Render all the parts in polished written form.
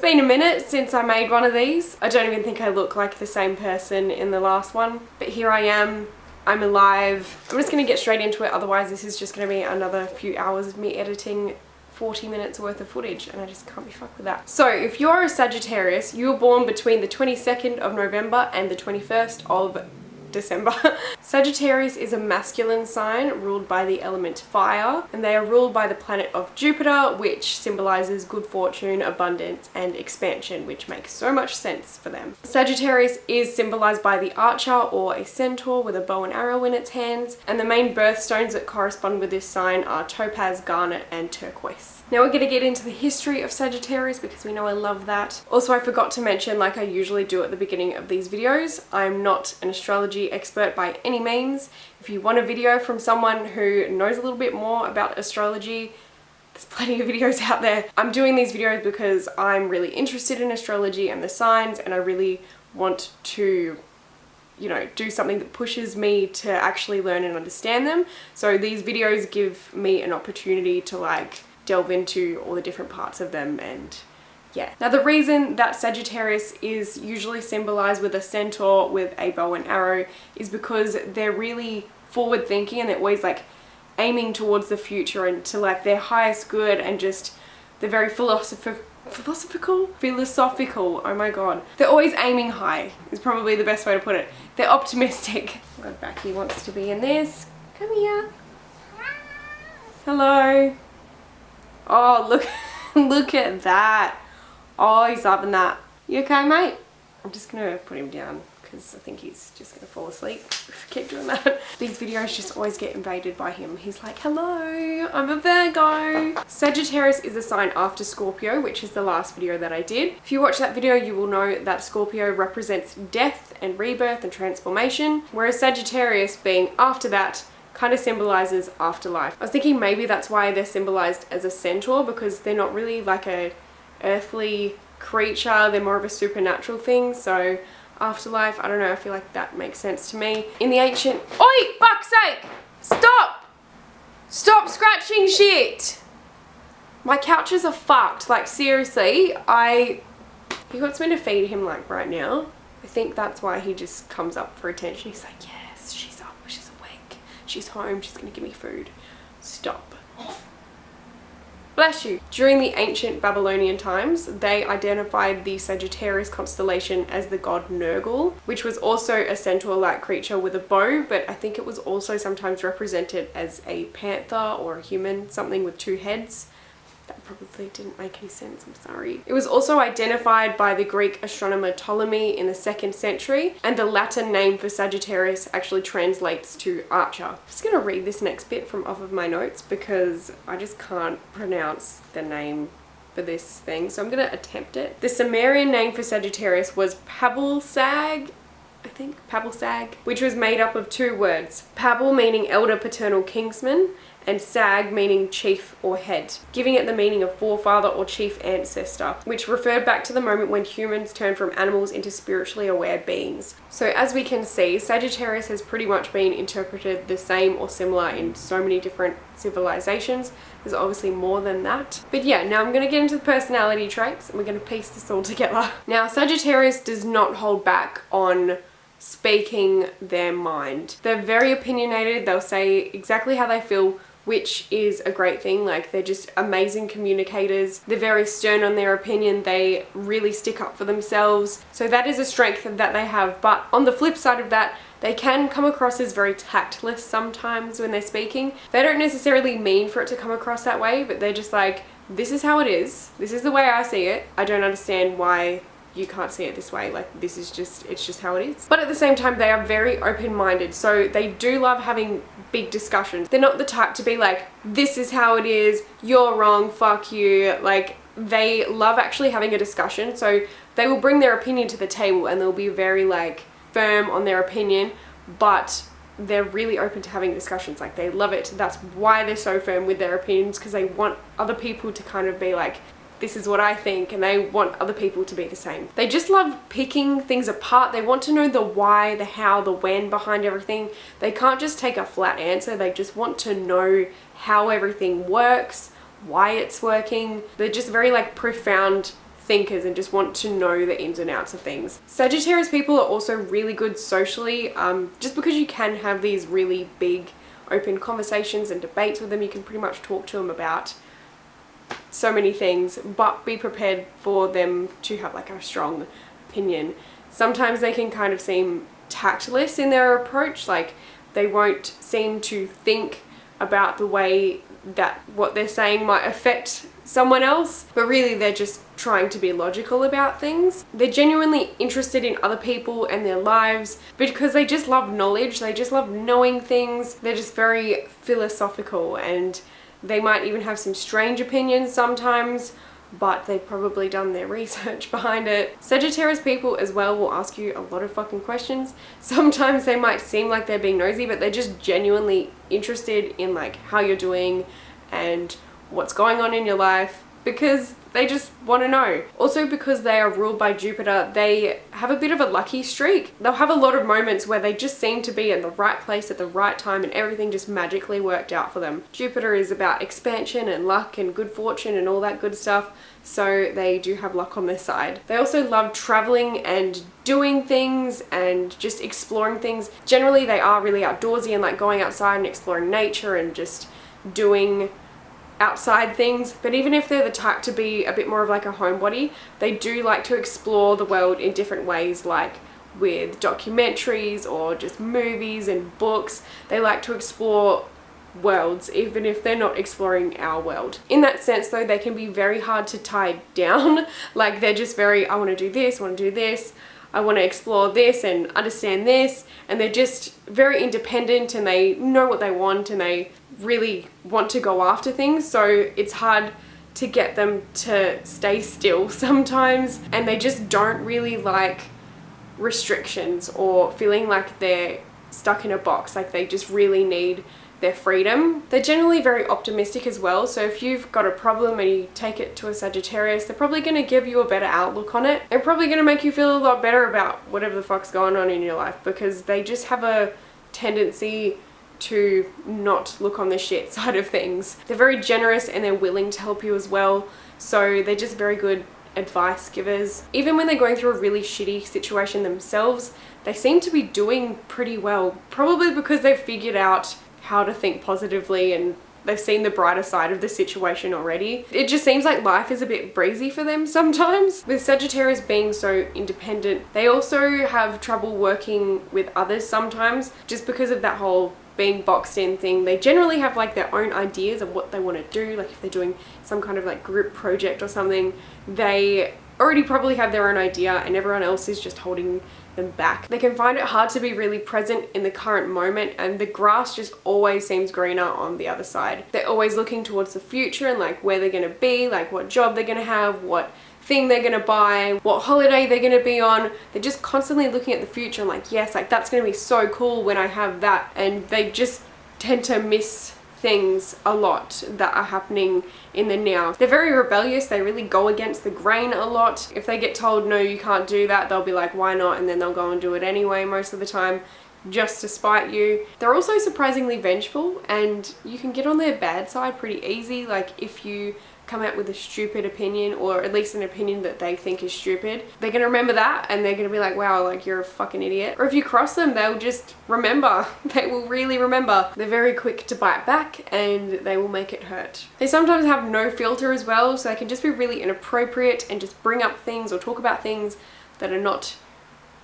It's been a minute since I made one of these. I don't even think I look like the same person in the last one, but here I am. I'm alive. I'm just gonna get straight into it, otherwise this is just gonna be another few hours of me editing 40 minutes worth of footage and I just can't be fucked with that. So if you're a Sagittarius, you were born between the 22nd of November and the 21st of December. Sagittarius is a masculine sign ruled by the element fire, and they are ruled by the planet of Jupiter, which symbolizes good fortune, abundance and expansion, which makes so much sense for them. Sagittarius is symbolized by the archer or a centaur with a bow and arrow in its hands, and the main birthstones that correspond with this sign are topaz, garnet and turquoise. Now we're going to get into the history of Sagittarius because we know I love that. Also, I forgot to mention, like I usually do at the beginning of these videos, I'm not an astrology expert by any means. If you want a video from someone who knows a little bit more about astrology, there's plenty of videos out there. I'm doing these videos because I'm really interested in astrology and the signs, and I really want to, you know, do something that pushes me to actually learn and understand them. So these videos give me an opportunity to like delve into all the different parts of them. And yeah. Now the reason that Sagittarius is usually symbolized with a centaur with a bow and arrow is because they're really forward thinking and they're always like aiming towards the future and to like their highest good, and just they're very philosophical, oh my god. They're always aiming high is probably the best way to put it. They're optimistic. Oh god, Becky wants to be in this. Come here. Hello. Oh, look, look at that. Oh, he's loving that. You okay, mate? I'm just gonna put him down because I think he's just gonna fall asleep if I keep doing that. These videos just always get invaded by him. He's like, hello, I'm a Virgo. Sagittarius is a sign after Scorpio, which is the last video that I did. If you watch that video, you will know that Scorpio represents death and rebirth and transformation, whereas Sagittarius, being after that, kind of symbolizes afterlife. I was thinking maybe that's why they're symbolized as a centaur, because they're not really like a earthly creature, they're more of a supernatural thing. So afterlife, I don't know, I feel like that makes sense to me. In the ancient, oi, fuck's sake, stop scratching shit. My couches are fucked, like seriously. He wants me to feed him like right now. I think that's why he just comes up for attention. He's like, yes, she's up, she's awake, she's home, she's gonna give me food. Stop. Bless you. During the ancient Babylonian times, they identified the Sagittarius constellation as the god Nergal, which was also a centaur-like creature with a bow, but I think it was also sometimes represented as a panther or a human, something with two heads. That probably didn't make any sense, I'm sorry. It was also identified by the Greek astronomer Ptolemy in the 2nd century, and the Latin name for Sagittarius actually translates to archer. I'm just gonna read this next bit from off of my notes because I just can't pronounce the name for this thing, so I'm gonna attempt it. The Sumerian name for Sagittarius was Pabalsag, I think, Pabalsag, which was made up of two words. Pabal meaning elder paternal kinsman, and Sag meaning chief or head, giving it the meaning of forefather or chief ancestor, which referred back to the moment when humans turned from animals into spiritually aware beings. So as we can see, Sagittarius has pretty much been interpreted the same or similar in so many different civilizations. There's obviously more than that. But yeah, now I'm going to get into the personality traits and we're going to piece this all together. Now, Sagittarius does not hold back on speaking their mind. They're very opinionated. They'll say exactly how they feel, which is a great thing. Like, they're just amazing communicators. They're very stern on their opinion. They really stick up for themselves. So that is a strength that they have. But on the flip side of that, they can come across as very tactless sometimes when they're speaking. They don't necessarily mean for it to come across that way, but they're just like, this is how it is. This is the way I see it. I don't understand why you can't see it this way. Like, this is just, it's just how it is. But at the same time, they are very open-minded. So they do love having big discussions. They're not the type to be like, this is how it is, you're wrong, fuck you. Like, they love actually having a discussion. So they will bring their opinion to the table and they'll be very like firm on their opinion, but they're really open to having discussions. Like, they love it. That's why they're so firm with their opinions, because they want other people to kind of be like, this is what I think, and they want other people to be the same. They just love picking things apart. They want to know the why, the how, the when behind everything. They can't just take a flat answer. They just want to know how everything works, why it's working. They're just very like profound thinkers and just want to know the ins and outs of things. Sagittarius people are also really good socially, just because you can have these really big open conversations and debates with them. You can pretty much talk to them about so many things, but be prepared for them to have like a strong opinion. Sometimes they can kind of seem tactless in their approach, like they won't seem to think about the way that what they're saying might affect someone else, but really they're just trying to be logical about things. They're genuinely interested in other people and their lives because they just love knowledge, they just love knowing things. They're just very philosophical, and they might even have some strange opinions sometimes, but they've probably done their research behind it. Sagittarius people as well will ask you a lot of fucking questions. Sometimes they might seem like they're being nosy, but they're just genuinely interested in like how you're doing and what's going on in your life, because they just want to know. Also, because they are ruled by Jupiter, they have a bit of a lucky streak. They'll have a lot of moments where they just seem to be in the right place at the right time and everything just magically worked out for them. Jupiter is about expansion and luck and good fortune and all that good stuff, so they do have luck on their side. They also love traveling and doing things and just exploring things. Generally, they are really outdoorsy and like going outside and exploring nature and just doing outside things. But even if they're the type to be a bit more of like a homebody, they do like to explore the world in different ways, like with documentaries or just movies and books. They like to explore worlds even if they're not exploring our world. In that sense though, they can be very hard to tie down. Like they're just very, I want to do this, I want to do this, I want to explore this and understand this, and they're just very independent and they know what they want and they really want to go after things. So it's hard to get them to stay still sometimes, and they just don't really like restrictions or feeling like they're stuck in a box. Like they just really need their freedom. They're generally very optimistic as well, so if you've got a problem and you take it to a Sagittarius, they're probably going to give you a better outlook on it and probably going to make you feel a lot better about whatever the fuck's going on in your life, because they just have a tendency to not look on the shit side of things. They're very generous and they're willing to help you as well, so they're just very good advice givers. Even when they're going through a really shitty situation themselves, they seem to be doing pretty well, probably because they've figured out how to think positively and they've seen the brighter side of the situation already. It just seems like life is a bit breezy for them sometimes. With Sagittarius being so independent, they also have trouble working with others sometimes, just because of that whole being boxed in thing. They generally have like their own ideas of what they want to do. Like if they're doing some kind of like group project or something, they already probably have their own idea and everyone else is just holding them back. They can find it hard to be really present in the current moment, and the grass just always seems greener on the other side. They're always looking towards the future and like where they're going to be, like what job they're going to have, what thing they're going to buy, what holiday they're going to be on. They're just constantly looking at the future and like, yes, like that's going to be so cool when I have that. And they just tend to miss things a lot that are happening in the now. They're very rebellious. They really go against the grain a lot. If they get told no, you can't do that, they'll be like, why not? And then they'll go and do it anyway most of the time, just to spite you. They're also surprisingly vengeful, and you can get on their bad side pretty easy. Like if you come out with a stupid opinion, or at least an opinion that they think is stupid, they're gonna remember that and they're gonna be like, wow, like you're a fucking idiot. Or if you cross them, they'll just remember. They will really remember. They're very quick to bite back and they will make it hurt. They sometimes have no filter as well, so they can just be really inappropriate and just bring up things or talk about things that are not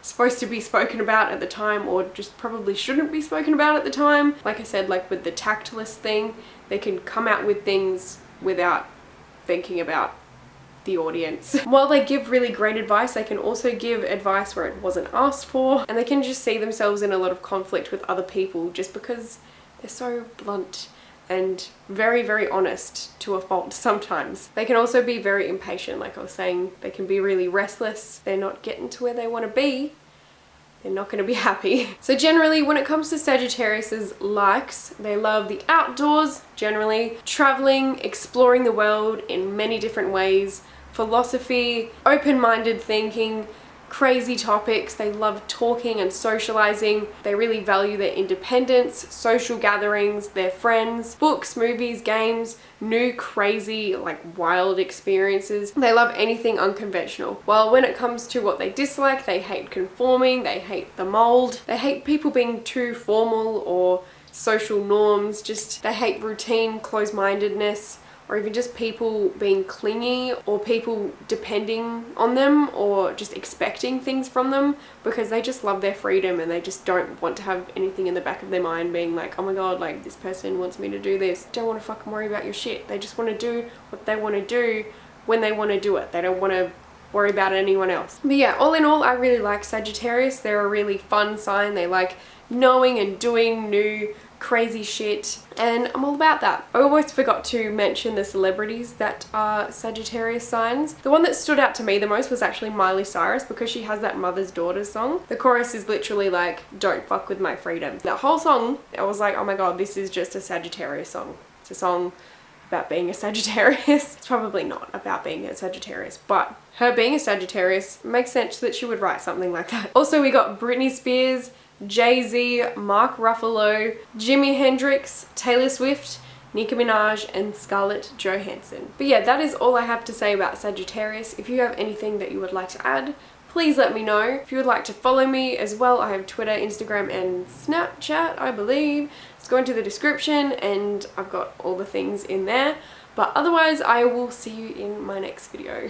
supposed to be spoken about at the time, or just probably shouldn't be spoken about at the time. Like I said, like with the tactless thing, they can come out with things without thinking about the audience. While they give really great advice, they can also give advice where it wasn't asked for, and they can just see themselves in a lot of conflict with other people just because they're so blunt and very, very honest to a fault sometimes. They can also be very impatient, like I was saying. They can be really restless. They're not getting to where they want to be, they're not going to be happy. So generally, when it comes to Sagittarius's likes, they love the outdoors, generally, traveling, exploring the world in many different ways, philosophy, open-minded thinking, crazy topics. They love talking and socializing. They really value their independence, social gatherings, their friends, books, movies, games, new crazy like wild experiences. They love anything unconventional. While when it comes to what they dislike, they hate conforming, they hate the mold, they hate people being too formal or social norms, just they hate routine, closed-mindedness, or even just people being clingy or people depending on them or just expecting things from them, because they just love their freedom and they just don't want to have anything in the back of their mind being like, oh my god, like this person wants me to do this. Don't want to fucking worry about your shit. They just want to do what they want to do when they want to do it. They don't want to worry about anyone else. But yeah, all in all, I really like Sagittarius. They're a really fun sign. They like knowing and doing new crazy shit, and I'm all about that. I almost forgot to mention the celebrities that are Sagittarius signs. The one that stood out to me the most was actually Miley Cyrus, because she has that Mother's Daughters song. The chorus is literally like, don't fuck with my freedom. That whole song, I was like, oh my god, this is just a Sagittarius song. It's a song about being a Sagittarius. It's probably not about being a Sagittarius, but her being a Sagittarius makes sense that she would write something like that. Also, we got Britney Spears, Jay-Z, Mark Ruffalo, Jimi Hendrix, Taylor Swift, Nicki Minaj, and Scarlett Johansson. But yeah, that is all I have to say about Sagittarius. If you have anything that you would like to add, please let me know. If you would like to follow me as well, I have Twitter, Instagram, and Snapchat, I believe. Just go into the description and I've got all the things in there. But otherwise, I will see you in my next video.